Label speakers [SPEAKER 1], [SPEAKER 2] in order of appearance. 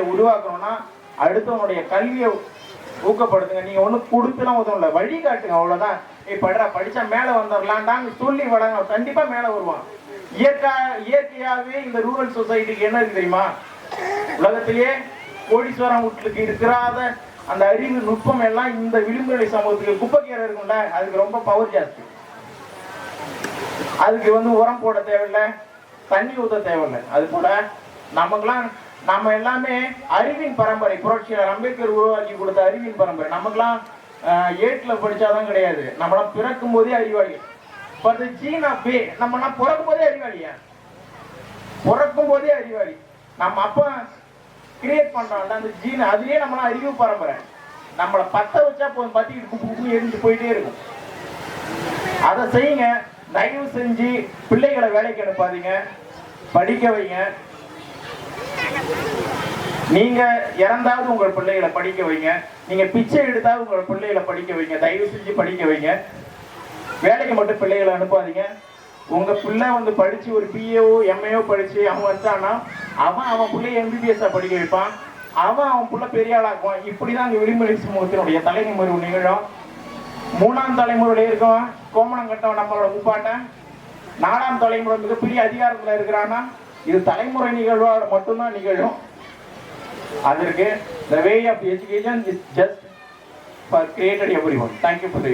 [SPEAKER 1] உருவாக்கணும்னா அடுத்தவனுடைய கல்வியை ஊக்கப்படுத்துங்க. நீங்க ஒண்ணு கொடுத்துலாம் உதவும் இல்லை, வழிகாட்டுங்க, அவ்வளவுதான். படிச்சா மேல வந்துடலான்டாங்க சொல்லி வளங்க, கண்டிப்பா மேல வருவான். இயற்கையாவே இந்த ரூரல் சொசைட்டிக்கு என்ன இருக்கு தெரியுமா? உலகத்திலேயே கோடீஸ்வரம் வீட்டுக்கு இருக்கிறாத அந்த அறிவு நுட்பம் எல்லாம் இந்த விளிம்புநிலை சமூகத்துக்கு குப்பைக்கீரை இருக்கும்ல, அதுக்கு ரொம்ப பவர் ஜாஸ்தி. அதுக்கு உரம் போட தேவையில்லை, தண்ணி ஊத்த தேவையில்லை. அது போல நமக்கெல்லாம் நம்ம எல்லாமே அறிவின் பரம்பரை. புரட்சியாளர் அம்பேத்கர் உருவாக்கி கொடுத்த அறிவின் பரம்பரை. நமக்கெல்லாம் 8th படிச்சாதான் கிடையாது, நம்மளாம் பிறக்கும் போதே அறிவாளி. நம்ம பிறக்கும் போதே அறிவாளியா? பிறக்கும் போதே அறிவாளி. நம்ம அப்ப கிரியேட் பண்றோம்ல அந்த ஜீன், அதுலயே நம்மளாம் அறிவு பரம்பரை. நம்மளை பத்த வச்சா போதும், பத்திக்கிட்டு குப்பு எரிஞ்சு போயிட்டே இருக்கும். அதை செய்யுங்க. தயவு செஞ்சு பிள்ளைகளை வேலைக்கு அனுப்பாதீங்க, படிக்க வைங்க. நீங்க இறந்தாவது உங்கள் பிள்ளைகளை படிக்க வைங்க, நீங்க பிச்சை எடுத்தாவது உங்கள் பிள்ளைகளை படிக்க வைங்க. தயவு செஞ்சு படிக்க வைங்க. வேலைக்கு மட்டும் பிள்ளைகளை அனுப்பாதீங்க. உங்க பிள்ளை படிச்சு ஒரு பிஏஓ எம்ஏஓ படிச்சு அவன் வந்தான்னா அவன் பிள்ளைய எம்பிபிஎஸ்ஸா படிக்க வைப்பான், அவன் பிள்ளை பெரிய ஆளாக்குவான். இப்படிதான் அங்க விளிம்புநிலை சமூகத்தினுடைய தலைமுறை நிகழும். 3ஆம் தலைமுறையில இருக்கவன் கோமணம் கட்டவன் நம்மளோட முப்பாட்டன், 4ஆம் தலைமுறை மிகப்பெரிய அதிகாரத்துல இருக்கிறான்னா இது தலைமுறை நிகழ்வோட மட்டும்தான் நிகழும். அதற்கு the way of education is just for created everyone. Thank you for the